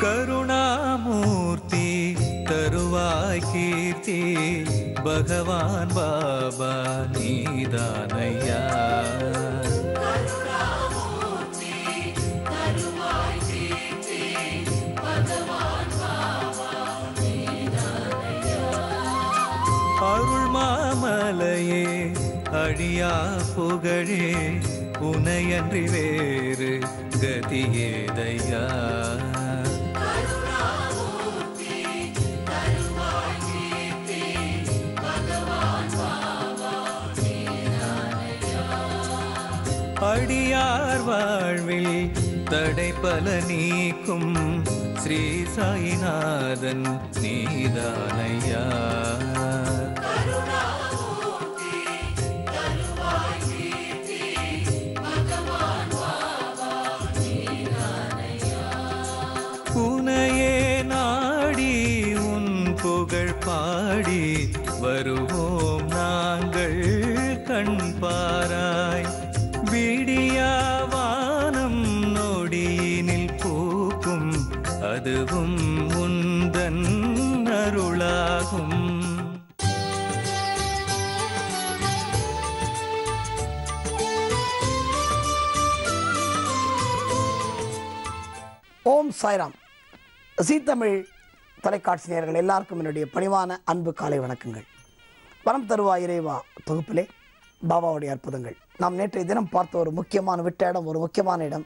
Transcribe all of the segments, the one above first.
கருணாமூர்த்தி தருவாய் கீர்த்தி பகவான் பாபா நீதானையா. அருள் மாமலையே அழியா புகழே உனையன்றி வேறு கதியேதையா. அடியார் வாழ்வில் தடைப்பல நீக்கும் ஸ்ரீ சாயிநாதன் நீதானையா. உனையே நாடி உன் புகழ் பாடி வருவோம் நாங்கள் கண் பாராய். விடியாவானம் நொடியினில் பூக்கும் அதுவும் உந்தன் அருளாகும். ஓம் சாய்ராம். ஜீ தமிழ் தொலைக்காட்சி நேயர்கள் எல்லாருக்கும் என்னுடைய பணிவான அன்பு காலை வணக்கங்கள். வரம் தருவா இறைவா தொகுப்பிலே பாபாவுடைய அற்புதங்கள். நாம் நேற்றைய தினம் பார்த்த ஒரு முக்கியமான விட்ட இடம், ஒரு முக்கியமான இடம்.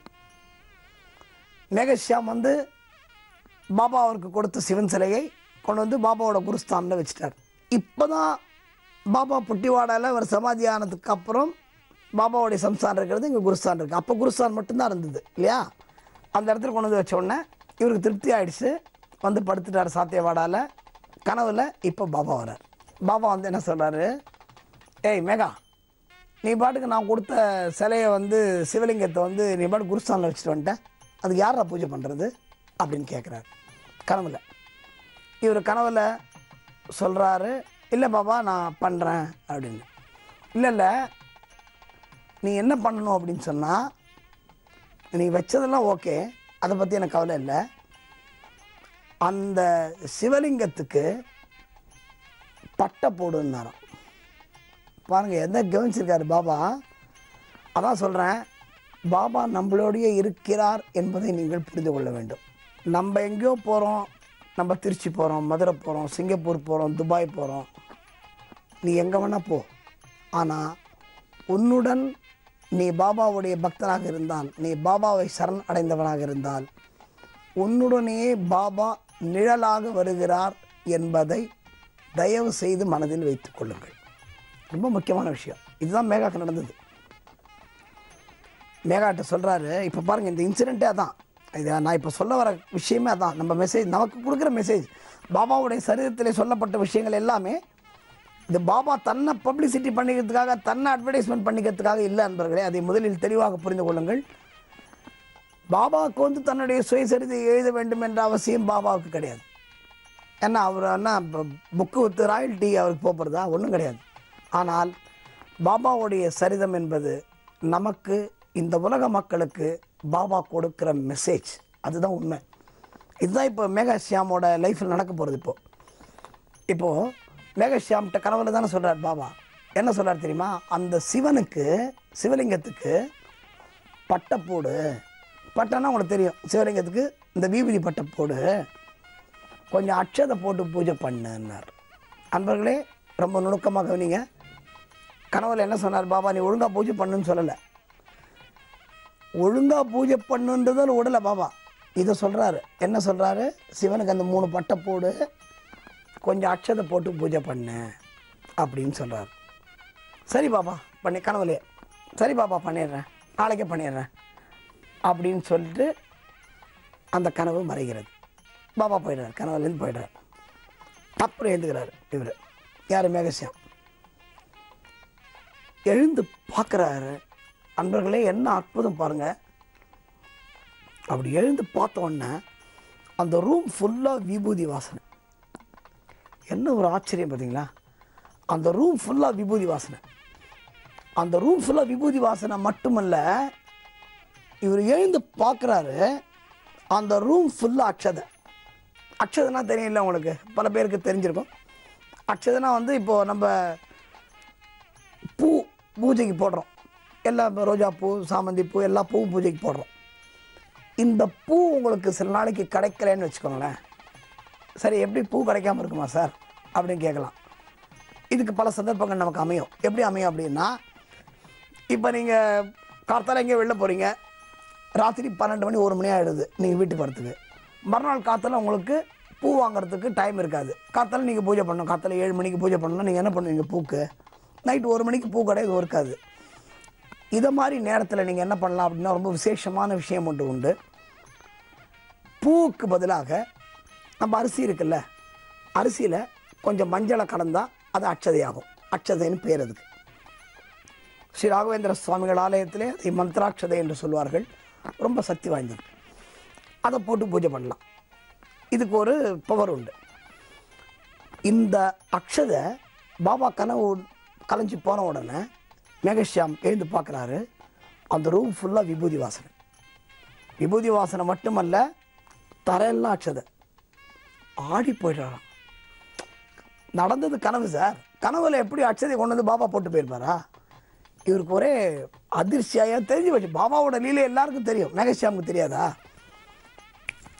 மேகஷ்யாம் பாபா அவருக்கு கொடுத்த சிவன் சிலையை கொண்டு வந்து பாபாவோட குருஸ்தானில் வச்சுட்டார். இப்போ தான் பாபா புட்டிவாடாவில் ஒரு சமாதி ஆனதுக்கு அப்புறம் பாபாவுடைய சம்ஸ்தான் இருக்கிறது, இங்கே குருஸ்தான் இருக்குது. அப்போ குருஸ்தான் மட்டும்தான் இருந்தது இல்லையா? அந்த இடத்துல கொண்டு வந்து வச்ச உடனே இவருக்கு திருப்தி ஆகிடுச்சு. வந்து படுத்துட்டார் சாத்தியவாடாவில். கனவில் இப்போ பாபா வரார். பாபா என்ன சொல்கிறாரு, ஏய் மேகா, நீ பாட்டுக்கு நான் கொடுத்த சிலையை சிவலிங்கத்தை நீ பாட்டு குருஸ்தானில் வச்சுட்டு வந்துட்டேன், அதுக்கு யாரா பூஜை பண்ணுறது அப்படின்னு கேட்குறாரு கனவில். இவர் கனவில் சொல்கிறாரு, இல்லை பாபா நான் பண்ணுறேன் அப்படின்னு. இல்லை நீ என்ன பண்ணணும் அப்படின்னு சொன்னால், நீ வச்சதெல்லாம் ஓகே, அதை பற்றி எனக்கு கவலை இல்லை. அந்த சிவலிங்கத்துக்கு பட்டை போடுன்னாராம். பாருங்கள் எந்த கவனிச்சிருக்காரு பாபா. அதான் சொல்கிறேன், பாபா நம்மளோடையே இருக்கிறார் என்பதை நீங்கள் புரிந்து கொள்ள வேண்டும். நம்ம எங்கேயோ போகிறோம், நம்ம திருச்சி போகிறோம், மதுரை போகிறோம், சிங்கப்பூர் போகிறோம், துபாய் போகிறோம், நீ எங்கே வேணால் போ. ஆனால் உன்னுடன் நீ பாபாவுடைய பக்தனாக இருந்தால், நீ பாபாவை சரண் அடைந்தவனாக இருந்தால், உன்னுடனே பாபா நிழலாக வருகிறார் என்பதை தயவு செய்து மனதில் வைத்துக் கொள்ளுங்கள். ரொம்ப முக்கியமான விஷயம். இதுதான் மேகாக்கு நடந்தது. மேகாட்ட சொல்கிறாரு, இப்போ பாருங்கள் இந்த இன்சிடெண்ட்டே அதான். இது நான் இப்போ சொல்ல வர விஷயமே அதான். நம்ம மெசேஜ், நமக்கு கொடுக்குற மெசேஜ், பாபாவுடைய சரீரத்தில் சொல்லப்பட்ட விஷயங்கள் எல்லாமே இது பாபா தன்னை பப்ளிசிட்டி பண்ணிக்கிறதுக்காக, தன்னை அட்வர்டைஸ்மெண்ட் பண்ணிக்கிறதுக்காக இல்லை நண்பர்களே. அதை முதலில் தெளிவாக புரிந்து கொள்ளுங்கள். பாபாவுக்கு தன்னுடைய சுயசரிதை எழுத வேண்டும் என்ற அவசியம் பாபாவுக்கு கிடையாது. ஏன்னா அவர் புக்கு வித்து ராயல்ட்டி அவருக்கு போகிறதா ஒன்றும் கிடையாது. ஆனால் பாபாவுடைய சரிதம் என்பது நமக்கு, இந்த உலக மக்களுக்கு பாபா கொடுக்குற மெசேஜ், அதுதான் உண்மை. இதுதான் இப்போ மேகஷ்யாமோட லைஃப்பில் நடக்க போகிறது. இப்போது மேகஷ்யாம்கிட்ட கனவுல தானே சொல்கிறார் பாபா. என்ன சொல்கிறார் தெரியுமா? அந்த சிவனுக்கு, சிவலிங்கத்துக்கு பட்டை போடு. பட்டைன்னா உங்களுக்கு தெரியும், சிவலிங்கத்துக்கு இந்த விபூதி பட்டை போடு, கொஞ்சம் அட்சதை போட்டு பூஜை பண்ணுன்னார். அன்பர்களே ரொம்ப நுணுக்கமாக கவனிங்க. கனவுல என்ன சொன்னார் பாபா? நீ ஒழுங்காக பூஜை பண்ணுன்னு சொல்லலை, ஒழுங்காக பூஜை பண்ணுன்றதில் விடலை பாபா. இதை சொல்கிறாரு. என்ன சொல்கிறாரு? சிவனுக்கு அந்த 3 பட்டை போடு, கொஞ்சம் அட்சதை போட்டு பூஜை பண்ணு அப்படின்னு சொல்கிறார். சரி பாபா பண்ணி, கனவுலையே சரி பாபா பண்ணிடுறேன், நாளைக்கே பண்ணிடுறேன் அப்படின்னு சொல்லிட்டு அந்த கனவு மறைகிறது. பாபா போயிடுறார், கனவுலேருந்து போயிடுறார். அப்புறம் எழுந்துக்கிறார் இவர், யார்? மேகஷ்யாம். எழுந்து பார்க்குறாரு. அன்பர்களே என்ன அற்புதம் பாருங்கள். அப்படி எழுந்து பார்த்த உடனே அந்த ரூம் ஃபுல்லாக விபூதி வாசனை. என்ன ஒரு ஆச்சரியம் பார்த்தீங்களா? அந்த ரூம் ஃபுல்லாக விபூதி வாசனை. அந்த ரூம் ஃபுல்லாக விபூதி வாசனை மட்டுமல்ல, இவர் எழுந்து பார்க்குறாரு, அந்த ரூம் ஃபுல்லாக அக்ஷதை. அக்ஷதைனா தெரியல உங்களுக்கு, பல பேருக்கு தெரிஞ்சிருக்கும். அக்ஷதைனா வந்து இப்போது நம்ம பூ பூஜைக்கு போடுறோம், எல்லா ரோஜா பூ, சாமந்தி பூ, எல்லா பூவும் பூஜைக்கு போடுறோம். இந்த பூ உங்களுக்கு சில நாளைக்கு கிடைக்கலன்னு வச்சுக்கோங்களேன். சரி, எப்படி பூ கிடைக்காமல் இருக்குமா சார் அப்படின்னு கேட்கலாம். இதுக்கு பல சந்தர்ப்பங்கள் நமக்கு அமையும். எப்படி அமையும் அப்படின்னா, இப்போ நீங்கள் கார்த்தால எங்கேயோ வெளில போகிறீங்க, ராத்திரி 12 மணி 1 மணி ஆகிடுது நீங்கள் வீட்டுக்கு வரத்துக்கு. மறுநாள் கார்த்தால உங்களுக்கு பூ வாங்குறதுக்கு டைம் இருக்காது. கார்த்தால நீங்கள் பூஜை பண்ணணும், கார்த்தால 7 மணிக்கு பூஜை பண்ணணும். நீங்கள் என்ன பண்ணுவீங்க? பூக்கு நைட்டு 1 மணிக்கு பூ கடை இது இருக்காது. இதை மாதிரி நேரத்தில் நீங்கள் என்ன பண்ணலாம் அப்படின்னா, ரொம்ப விசேஷமான விஷயம் ஒன்று உண்டு. பூவுக்கு பதிலாக நம்ம அரிசி இருக்குல்ல, அரிசியில் கொஞ்சம் மஞ்சளை கலந்தால் அது அக்ஷதையாகும். அக்ஷதைன்னு பேர் அதுக்கு. ஸ்ரீ ராகவேந்திர சுவாமிகள் ஆலயத்திலே அதை மந்திராட்சதை என்று சொல்வார்கள். ரொம்ப சக்தி வாய்ந்தது. அதை போட்டு பூஜை பண்ணலாம். இதுக்கு ஒரு பவர் உண்டு. இந்த அக்ஷதை பாபா கனவு கலைஞ்சி போன உடனே மேகஷ்யாம் எழுந்து பார்க்குறாரு. அந்த ரூம் ஃபுல்லாக விபூதி வாசனை. விபூதி வாசனை மட்டுமல்ல, தரையெல்லாம் அக்ஷதை. ஆடி போயிட்டாராம். நடந்தது கனவு சார். கனவுல எப்படி அக்ஷதை கொண்டு வந்து பாபா போட்டு போயிருப்பாரா? இவருக்கு ஒரே அதிர்ச்சியாக தெரிஞ்சு வச்சு. பாபாவோட லீலை எல்லாருக்கும் தெரியும், மேகஷ்யாமுக்கு தெரியாதா?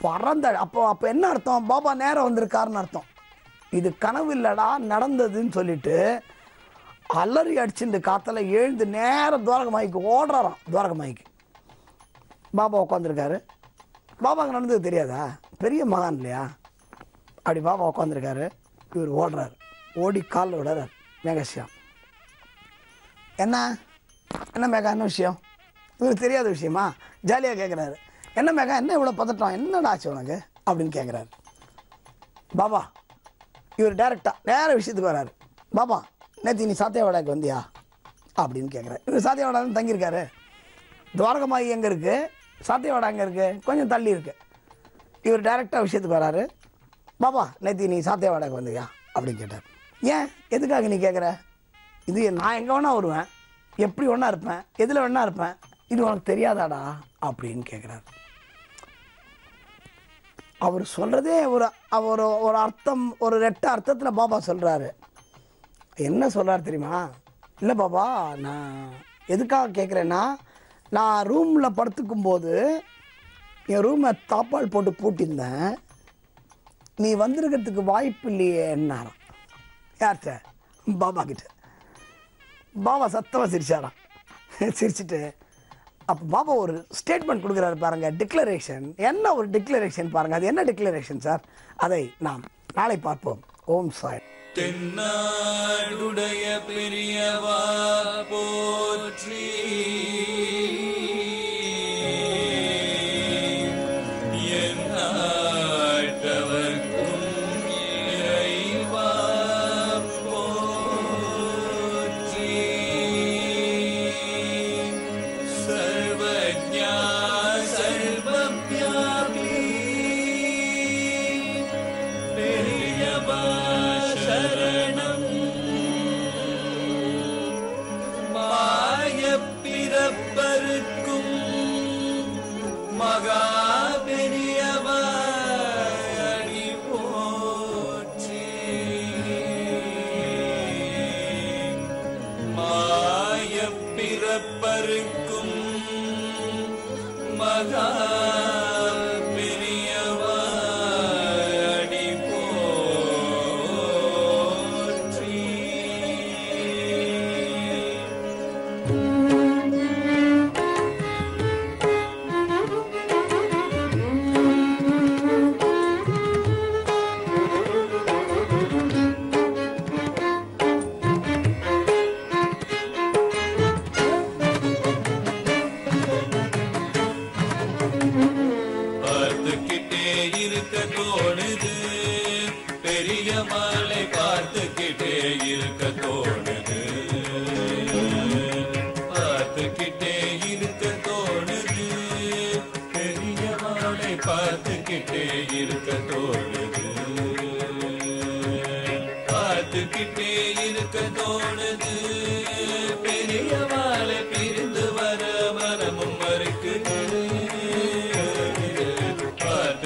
பறந்த அப்போ என்ன அர்த்தம்? பாபா நேரம் வந்திருக்காருன்னு அர்த்தம். இது கனவு இல்லடா, நடந்ததுன்னு சொல்லிட்டு அலறி அடிச்சுட்டு காத்தால எழுந்து நேரம் துவாரகமாய்க்கு ஓடுறாராம். துவாரகமாய்க்கு பாபா உட்காந்துருக்காரு. பாபாவுக்கு நடந்தது தெரியாதா? பெரிய மகான் இல்லையா? அப்படி பாபா உட்காந்துருக்காரு. இவர் ஓடுறாரு. ஓடி காலில் விடுறார் மேகஷ்யாம். என்ன என்ன மேகா, என்ன விஷயம்? இவருக்கு தெரியாத விஷயமா? ஜாலியாக கேட்குறாரு. என்ன மேகா, என்ன இவ்வளோ பதட்டம், என்னடா ஆச்சு உனக்கு அப்படின்னு கேட்குறாரு. பாபா இவர் நேர விஷயத்துக்கு வர்றாரு. பாபா, நேற்று நீ சாத்தியவாடாக்கு வந்தியா அப்படின்னு கேட்குறாரு. இவர் சாத்தியவாடான்னு தங்கியிருக்காரு. துவாரகமாயி எங்கே இருக்குது, சாத்தியவாடா எங்கே இருக்குது? கொஞ்சம் தள்ளி இருக்குது. இவர் டைரெக்டாக விஷயத்துக்கு வர்றாரு. பாபா, நேற்று நீ சாத்தியவாடாக்கு வந்தியா அப்படின்னு கேட்டார். ஏன், எதுக்காக நீ கேட்குற? இது நான் எங்கே வேணா வருவேன், எப்படி வேணா இருப்பேன், எதில் வேணா இருப்பேன், இது உனக்கு தெரியாதாடா அப்படின்னு கேட்குறாரு. அவர் சொல்கிறதே ஒரு அர்த்தம், ஒரு ரெட்ட அர்த்தத்தில் பாபா சொல்கிறாரு. என்ன சொல்கிறார் தெரியுமா? இல்லை பாபா, நான் எதுக்காக கேட்குறேன்னா, நான் ரூமில் படுத்துக்கும்போது என் ரூமை தாப்பால் போட்டு பூட்டியிருந்தேன். நீ வந்திருக்கிறதுக்கு வாய்ப்பு இல்லையே என்னாராம். யார்கிட்ட? பாபா கிட்ட. பாபா சத்தமாக சிரிச்சாராம். சிரிச்சுட்டு அப்போ பாபா ஒரு ஸ்டேட்மெண்ட் கொடுக்குறாரு பாருங்க, டிக்ளரேஷன். என்ன ஒரு டிக்ளரேஷன் பாருங்க. அது என்ன டிக்ளரேஷன் சார்? அதை நாம் நாளை பார்ப்போம். ஓம் சாய். தென்னாடுடைய பெரியவா போற்றி,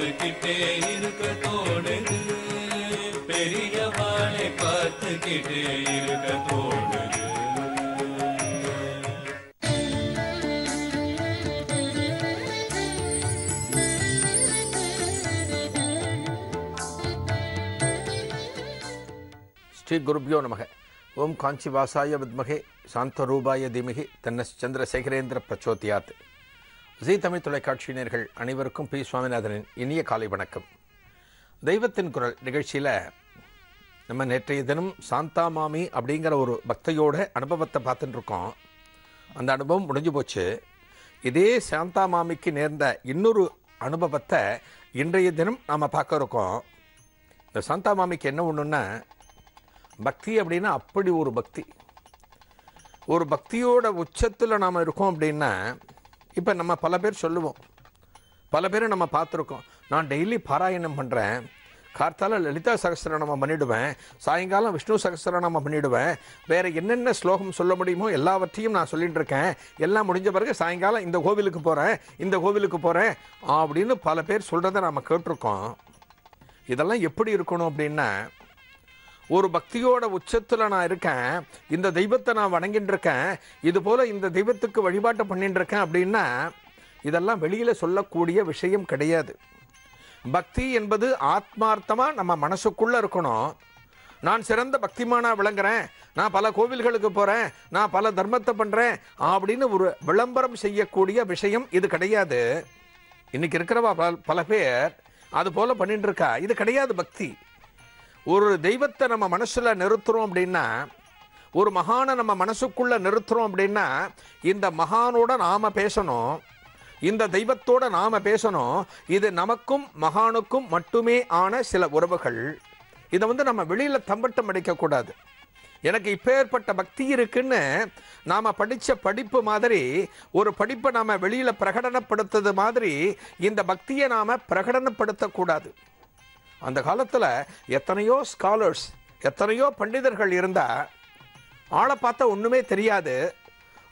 பார்த்துக்கிட்டே இருக்க தோணுது, பெரியவாளை பார்த்துக்கிட்டே இருக்க தோணுது. ஸ்ரீ குருபியோ நமக. ஓம் காஞ்சிவாசாய வித்மகே சாந்தரூபாய தீமகி தன்னச்சந்திரசேகரேந்திர பிரச்சோதியாத். ஜீ தமிழ் தொலைக்காட்சியினர்கள் அனைவருக்கும் பி சுவாமிநாதனின் இனிய காலை வணக்கம். தெய்வத்தின் குரல் நிகழ்ச்சியில் நம்ம நேற்றைய தினம் சாந்தா மாமி அப்படிங்கிற ஒரு பக்தையோட அனுபவத்தை பார்த்துட்டு இருக்கோம். அந்த அனுபவம் முடிஞ்சு போச்சு. இதே சாந்தா மாமிக்கு நேர்ந்த இன்னொரு அனுபவத்தை இன்றைய தினம் நாம் பார்க்க இருக்கோம். இந்த சாந்தா மாமிக்கு என்ன ஒன்றுன்னா, பக்தி அப்படின்னா அப்படி ஒரு பக்தி. ஒரு பக்தியோட உச்சத்தில் நாம் இருக்கோம் அப்படின்னா, இப்போ நம்ம பல பேர் சொல்லுவோம், பல பேரை நம்ம பார்த்துருக்கோம். நான் டெய்லி பாராயணம் பண்ணுறேன், கார்த்தால லலிதா சகஸ்ரநாமம் பண்ணிவிடுவேன், சாயங்காலம் விஷ்ணு சகஸ்ரநாமம் பண்ணிவிடுவேன், வேறு என்னென்ன ஸ்லோகம் சொல்ல முடியுமோ எல்லாவற்றையும் நான் சொல்லிகிட்டு இருக்கேன், எல்லாம் முடிஞ்ச பிறகு சாயங்காலம் இந்த கோவிலுக்கு போகிறேன், இந்த கோவிலுக்கு போகிறேன் அப்படின்னு பல பேர் சொல்கிறத நாம் கேட்டிருக்கோம். இதெல்லாம் எப்படி இருக்கணும் அப்படின்னா, ஒரு பக்தியோட உச்சத்தில் நான் இருக்கேன், இந்த தெய்வத்தை நான் வணங்கிட்டு இருக்கேன், இது போல் இந்த தெய்வத்துக்கு வழிபாட்டை பண்ணிட்டு இருக்கேன் அப்படின்னா இதெல்லாம் வெளியில் சொல்லக்கூடிய விஷயம் கிடையாது. பக்தி என்பது ஆத்மார்த்தமாக நம்ம மனசுக்குள்ளே இருக்கணும். நான் சிறந்த பக்திமானாக விளங்குறேன், நான் பல கோவில்களுக்கு போகிறேன், நான் பல தர்மத்தை பண்ணுறேன் அப்படின்னு ஒரு விளம்பரம் செய்யக்கூடிய விஷயம் இது கிடையாது. இன்றைக்கி இருக்கிறவா பல பேர் அது போல் பண்ணிட்டு இருக்கா. இது கிடையாது பக்தி. ஒரு தெய்வத்தை நம்ம மனசில் நிறுத்துகிறோம் அப்படின்னா, ஒரு மகானை நம்ம மனசுக்குள்ளே நிறுத்துகிறோம் அப்படின்னா, இந்த மகானோட நாம் பேசணும், இந்த தெய்வத்தோடு நாம் பேசணும். இது நமக்கும் மகானுக்கும் மட்டுமே ஆன சில உறவுகள். இதை நம்ம வெளியில் தம்பட்டம் அடிக்கக்கூடாது. எனக்கு இப்பேற்பட்ட பக்தி இருக்குன்னு நாம் படித்த படிப்பு மாதிரி ஒரு படிப்பை நாம் வெளியில் பிரகடனப்படுத்துறது மாதிரி இந்த பக்தியை நாம் பிரகடனப்படுத்தக்கூடாது. அந்த காலத்தில் எத்தனையோ ஸ்காலர்ஸ், எத்தனையோ பண்டிதர்கள் இருந்தால் ஆளை பார்த்தா ஒன்றுமே தெரியாது,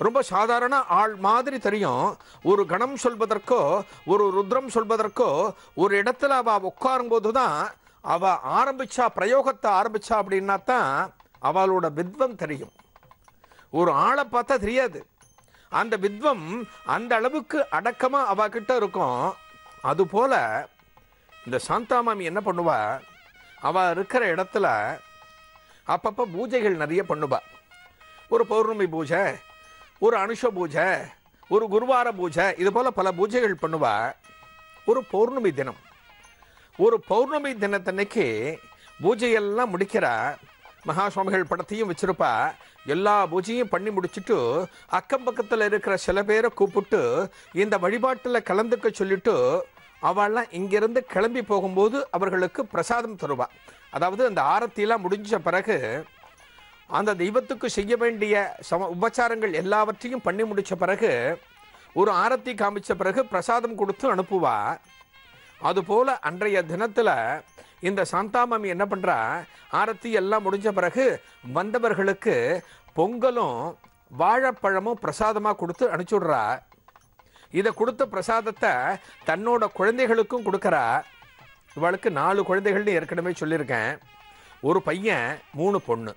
ரொம்ப சாதாரண ஆள் மாதிரி தெரியும். ஒரு கணம் சொல்வதற்கோ ஒரு ருத்ரம் சொல்வதற்கோ ஒரு இடத்துல அவள் உட்காரும்போது தான் அவள் பிரயோகத்தை ஆரம்பித்தா அப்படின்னா தான் அவளோட வித்வம் தெரியும். ஒரு ஆளை பார்த்தா தெரியாது. அந்த வித்வம் அந்த அளவுக்கு அடக்கமாக அவகிட்ட இருக்கும். அதுபோல் இந்த சாந்தா மாமி என்ன பண்ணுவா, அவள் இருக்கிற இடத்துல அப்பப்போ பூஜைகள் நிறைய பண்ணுவா. ஒரு பௌர்ணமி பூஜை, ஒரு அனுஷ பூஜை, ஒரு குருவார பூஜை, இது போல் பல பூஜைகள் பண்ணுவா. ஒரு பௌர்ணமி தினம், ஒரு பௌர்ணமி தினத்தன்னைக்கு பூஜையெல்லாம் முடிக்கிறா. மகா சுவாமிகள் படத்தையும் வச்சுருப்பா. எல்லா பூஜையும் பண்ணி முடிச்சுட்டு அக்கம் பக்கத்தில் இருக்கிற சில பேரை கூப்பிட்டு இந்த வழிபாட்டில் கலந்துக்க சொல்லிட்டு அவள்லாம் இங்கிருந்து கிளம்பி போகும்போது அவர்களுக்கு பிரசாதம் தருவா. அதாவது அந்த ஆரத்தியெல்லாம் முடிஞ்ச பிறகு அந்த தெய்வத்துக்கு செய்ய வேண்டிய உபச்சாரங்கள் எல்லாவற்றையும் பண்ணி முடித்த பிறகு ஒரு ஆரத்தி காமிச்ச பிறகு பிரசாதம் கொடுத்து அனுப்புவா. அதுபோல் அன்றைய தினத்தில் இந்த சாந்தாமாமி என்ன பண்ணுறா, ஆரத்தி எல்லாம் முடிஞ்ச பிறகு வந்தவர்களுக்கு பொங்கலும் வாழைப்பழமும் பிரசாதமாக கொடுத்து அனுப்பிச்சுடுறா. இதை கொடுத்த பிரசாதத்தை தன்னோட குழந்தைகளுக்கும் கொடுக்குறா. இவளுக்கு 4 குழந்தைகள்னு ஏற்கனவே சொல்லியிருக்கேன். ஒரு பையன் 3 பொண்ணு.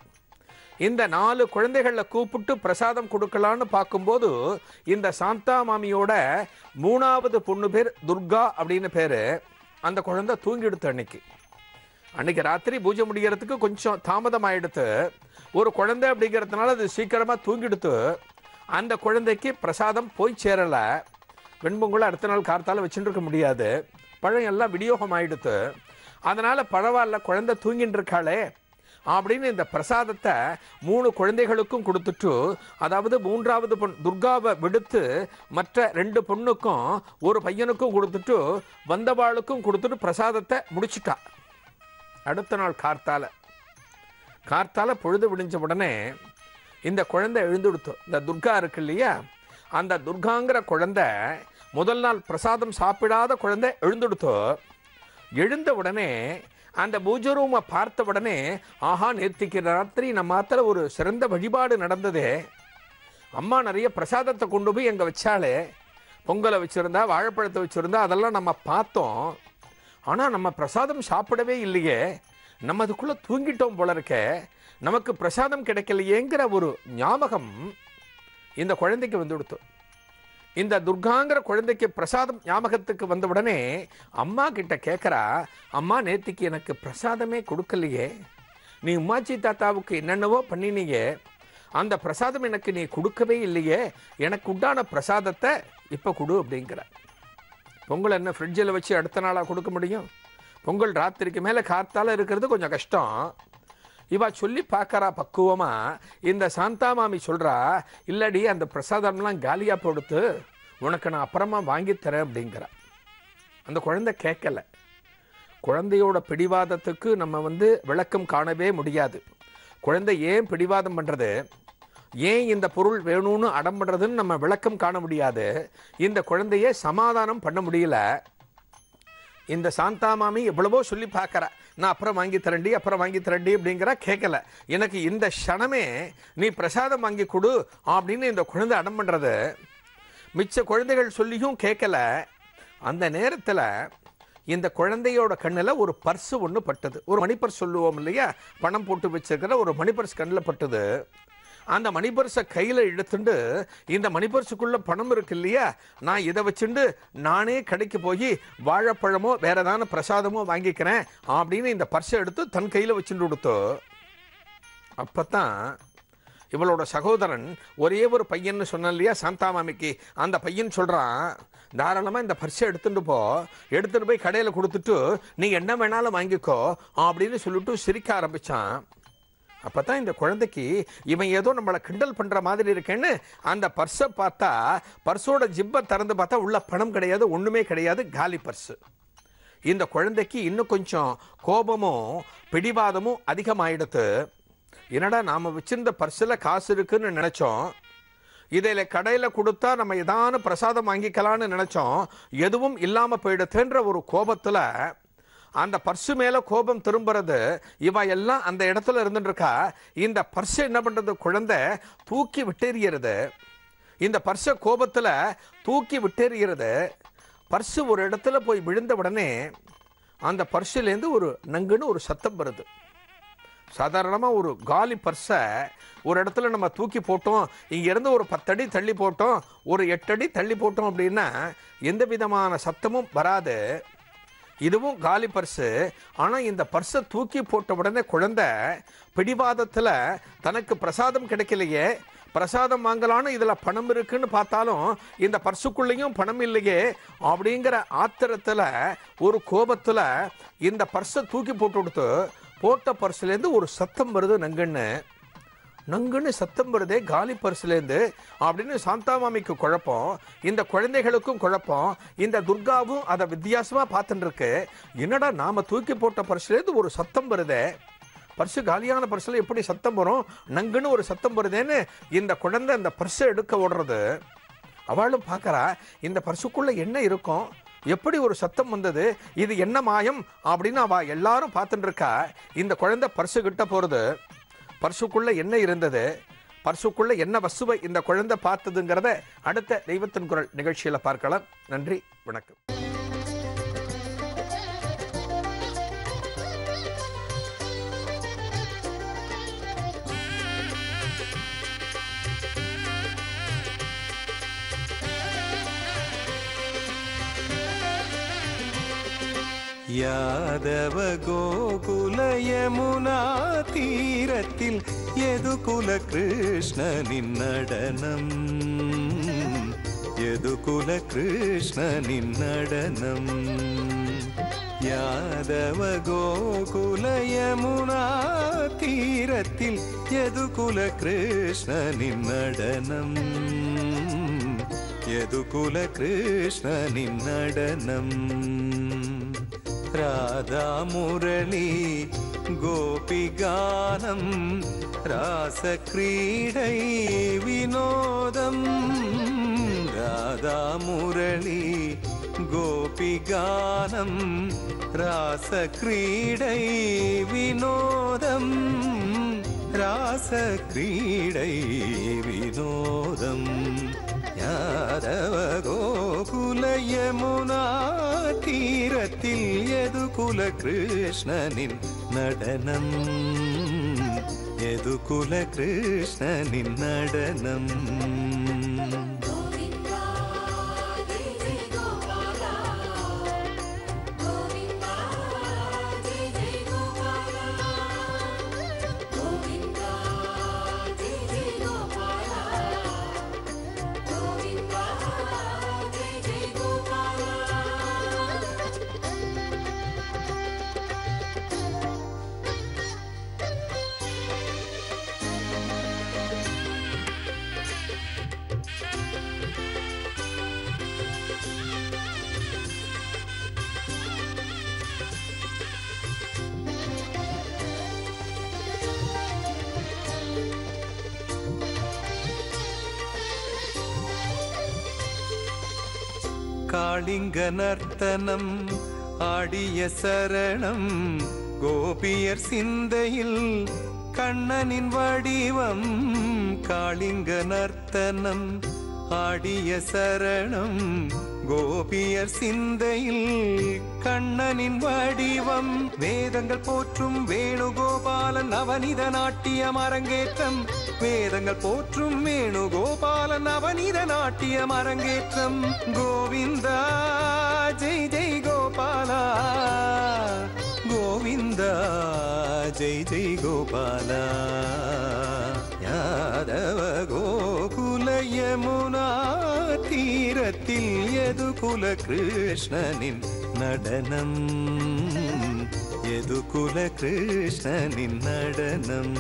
இந்த 4 குழந்தைகளில் கூப்பிட்டு பிரசாதம் கொடுக்கலான்னு பார்க்கும்போது இந்த சாந்தா மாமியோட 3வது பொண்ணு பேர் துர்கா அப்படின்னு பேர். அந்த குழந்தை தூங்கிடுத்து. அன்னைக்கு ராத்திரி பூஜை முடிகிறதுக்கு கொஞ்சம் தாமதம் ஆகிடுத்து. ஒரு குழந்தை அப்படிங்கிறதுனால அது சீக்கிரமாக தூங்கிடுத்து. அந்த குழந்தைக்கு பிரசாதம் போய் சேரலை. வெண்பொங்கலை அடுத்த நாள் கார்த்தால வச்சுட்டு இருக்க முடியாது, பழம் எல்லாம் விநியோகம் ஆகிடுத்து. அதனால் பரவாயில்ல, குழந்தை தூங்கிட்டு இருக்காளே அப்படின்னு இந்த பிரசாதத்தை 3 குழந்தைகளுக்கும் கொடுத்துட்டு, அதாவது 3வது பொண் துர்காவை விடுத்து மற்ற 2 பொண்ணுக்கும் ஒரு பையனுக்கும் கொடுத்துட்டு வந்தவாளுக்கும் கொடுத்துட்டு பிரசாதத்தை முடிச்சுட்டா. அடுத்த நாள் கார்த்தால பொழுது விடிஞ்ச உடனே இந்த குழந்தை எழுந்துடுத்து. இந்த துர்கா இருக்கு இல்லையா, அந்த துர்காங்கிற குழந்தை முதல் நாள் பிரசாதம் சாப்பிடாத குழந்தை எழுந்துடுத்தோ. எழுந்த உடனே அந்த பூஜை ரூமை பார்த்த உடனே, ஆஹா, நேற்றுக்கு ராத்திரி நம்ம ஆத்துல ஒரு சிறந்த வழிபாடு நடந்ததே, அம்மா நிறைய பிரசாதத்தை கொண்டு போய் எங்கே வச்சாலே, பொங்கலை வச்சுருந்தா, வாழைப்பழத்தை வச்சுருந்தா, அதெல்லாம் நம்ம பார்த்தோம். ஆனால் நம்ம பிரசாதம் சாப்பிடவே இல்லையே, நம்ம அதுக்குள்ளே தூங்கிட்டோம் போல இருக்கே, நமக்கு பிரசாதம் கிடைக்கலையேங்கிற ஒரு ஞாபகம் இந்த குழந்தைக்கு வந்து கொடுத்தோம். இந்த துர்காங்கிற குழந்தைக்கு பிரசாதம் ஞாபகத்துக்கு வந்த உடனே அம்மா கிட்ட கேட்குறா, அம்மா நேத்திக்கு எனக்கு பிரசாதமே கொடுக்கலையே, நீ உமாச்சி தாத்தாவுக்கு என்னென்னவோ பண்ணினீங்க, அந்த பிரசாதம் எனக்கு நீ கொடுக்கவே இல்லையே, எனக்கு உண்டான பிரசாதத்தை இப்போ கொடு அப்படிங்கிற. பொங்கல் என்ன ஃப்ரிட்ஜில் வச்சு அடுத்த நாளாக கொடுக்க முடியும்? பொங்கல் ராத்திரிக்கு மேலே காத்தால இருக்கிறது கொஞ்சம் கஷ்டம். இவா சொல்லி பார்க்கறா பக்குவமா. இந்த சாந்தா மாமி சொல்கிறா, இல்லடி அந்த பிரசாதம்லாம் காலியாக போடுத்து, உனக்கு நான் அப்புறமா வாங்கித்தரேன் அப்படிங்கிற. அந்த குழந்தை கேட்கல. குழந்தையோட பிடிவாதத்துக்கு நம்ம விளக்கம் காணவே முடியாது. குழந்தை ஏன் பிடிவாதம் பண்ணுறது, ஏன் இந்த பொருள் வேணும்னு அடம் பண்ணுறதுன்னு நம்ம விளக்கம் காண முடியாது. இந்த குழந்தைய சமாதானம் பண்ண முடியல. இந்த சாந்தா மாமி எவ்வளவோ சொல்லி பார்க்குறா, நான் அப்புறம் வாங்கி தரண்டி அப்படிங்கிற. கேட்கல. எனக்கு இந்த க்ஷணமே நீ பிரசாதம் வாங்கி கொடு அப்படின்னு இந்த குழந்தை அடம் பண்ணுறது. மிச்ச குழந்தைகள் சொல்லியும் கேட்கல. அந்த நேரத்தில் இந்த குழந்தையோட கண்ணில் ஒரு பர்ஸு ஒன்று பட்டது. ஒரு மணிப்பர்ஸ் சொல்லுவோம் இல்லையா, பணம் போட்டு வச்சிருக்கிற ஒரு மணிப்பர்ஸ் கண்ணில் பட்டது. அந்த மணிப்பர்ஸை கையில் இழுத்துண்டு, இந்த மணிப்பர்ஸுக்குள்ளே பணம் இருக்கு இல்லையா, நான் இதை வச்சுண்டு நானே கடைக்கு போய் வாழைப்பழமோ வேற ஏதான பிரசாதமோ வாங்கிக்கிறேன் அப்படின்னு இந்த பர்ஸை எடுத்து தன் கையில் வச்சுட்டு கொடுத்தோ. அப்போ தான் இவளோட சகோதரன், ஒரே ஒரு பையன்னு சொன்ன இல்லையா சாந்தா மாமிக்கு, அந்த பையன் சொல்கிறான், தாராளமாக இந்த பர்ஸை எடுத்துகிட்டு போய் கடையில் கொடுத்துட்டு நீ என்ன வேணாலும் வாங்கிக்கோ அப்படின்னு சொல்லிட்டு சிரிக்க ஆரம்பித்தான். அப்போ தான் இந்த குழந்தைக்கு இவன் ஏதோ நம்மளை கிண்டல் பண்ணுற மாதிரி இருக்கேன்னு அந்த பர்ஸை பார்த்தா, பர்ஸோட ஜிப்பை திறந்து பார்த்தா உள்ள பணம் கிடையாது, ஒன்றுமே கிடையாது, காலி பர்ஸு. இந்த குழந்தைக்கு இன்னும் கொஞ்சம் கோபமும் பிடிவாதமும் அதிகமாயிடுத்து. என்னடா நாம் வச்சிருந்த பர்ஸில் காசு இருக்குன்னு நினச்சோம், இதில் கடையில் கொடுத்தா நம்ம ஏதான பிரசாதம் வாங்கிக்கலான்னு நினச்சோம், எதுவும் இல்லாமல் போயிடுதுன்ற ஒரு கோபத்தில் அந்த பர்ஸு மேலே கோபம் திரும்புறது. இவ எல்லாம் அந்த இடத்துல இருந்துருக்கா. இந்த பர்ஸை என்ன பண்ணுறது, குழந்தை தூக்கி விட்டேறியது. இந்த பர்ஸை கோபத்தில் தூக்கி விட்டேறியது. பர்ஸு ஒரு இடத்துல போய் விழுந்த உடனே அந்த பர்ஸுலேருந்து ஒரு நங்குன்னு ஒரு சத்தம் வருது. சாதாரணமாக ஒரு காலி பர்ஸை ஒரு இடத்துல நம்ம தூக்கி போட்டோம், இங்கேருந்து ஒரு 10 அடி தள்ளி போட்டோம், ஒரு 8 அடி தள்ளி போட்டோம் அப்படின்னா எந்த விதமான சத்தமும் வராது. இதுவும் காலி பர்ஸு. ஆனால் இந்த பர்ஸை தூக்கி போட்ட உடனே குழந்தை பிடிவாதத்தில் தனக்கு பிரசாதம் கிடைக்கலையே, பிரசாதம் வாங்கலான்னு இதில் பணம் இருக்குன்னு பார்த்தாலும் இந்த பர்ஸுக்குள்ளேயும் பணம் இல்லையே அப்படிங்கிற ஆத்திரத்தில் ஒரு கோபத்தில் இந்த பர்ஸை தூக்கி போட்டு கொடுத்து, போட்ட பர்ஸ்லேருந்து ஒரு சத்தம் வருது, நங்குன்னு சத்தம் வருதே காலி பர்ஸ்லேருந்து அப்படின்னு சாந்தா மாமிக்கு குழப்பம், இந்த குழந்தைகளுக்கும் குழப்பம். இந்த துர்காவும் அதை வித்தியாசமாக பார்த்துட்டு இருக்கு. என்னடா நாம் தூக்கி போட்ட பர்ஸ்லேருந்து ஒரு சத்தம் வருதே, பர்ஸு காலியான பர்ஸில் எப்படி சத்தம் வரும், நங்குன்னு ஒரு சத்தம் வருதேன்னு இந்த குழந்தை அந்த பர்ஸை எடுக்க ஓடுறது. அவளும் பார்க்குறா, இந்த பர்ஸுக்குள்ளே என்ன இருக்கும், எப்படி ஒரு சத்தம் வந்தது, இது என்ன மாயம் அப்படின்னு அவள் எல்லாரும் பார்த்துட்டு இருக்கா. இந்த குழந்தை பர்ஸு கிட்ட போகிறது. பர்சுக்குள்ள என்ன இருந்தது, பர்சுக்குள்ள என்ன வசுவை இந்த குழந்தை பார்த்ததுங்கிறத அடுத்த தெய்வத்தின் குரல் நிகழ்ச்சியில் பார்க்கலாம். நன்றி, வணக்கம். யாதவ கோகுல யமுனா தீரத்தில் யதுகுல கிருஷ்ணனின் நடனம், யதுகுல கிருஷ்ணனின் நடனம். யாதவ கோகுல யமுனா தீரத்தில் யதுகுல கிருஷ்ணனின் நடனம், யதுகுல கிருஷ்ணனின் நடனம். ராதா முரளி கோபிகானம் ராசக்ரீடை வினோதம், ராதா முரளி கோபிகானம் ராசக்ரீடை வினோதம், ராசக்ரீடை வினோதம். யாதவ கோகுல யமுனா தீரத்தில் யதுகுல கிருஷ்ணனின் நடனம் யதுகுல கிருஷ்ணனின் நடனம் காளிங்க நர்த்தனம் ஆடிய சரணம் கோபியர் சிந்தையில் கண்ணனின் வடிவம் காளிங்க நர்த்தனம் ஆடிய சரணம் கோபியர் சிந்தையில் கண்ணனின் வடிவம் வேதங்கள் போற்றும் வேணுகோபாலன் நவநீத நாட்டியம் அரங்கேற்றம் வேதங்கள் போற்றும் வேணுகோபாலன் நவநீத நாட்டியம் அரங்கேற்றம் கோவிந்தா ஜெய் ஜெய் கோபாலா கோவிந்தா ஜெய் ஜெய் கோபாலா யாதவ கோகுல யமுனா தீரத்தில் யதுகுல கிருஷ்ணனின் நடனம் யதுகுல கிருஷ்ணனின் நடனம்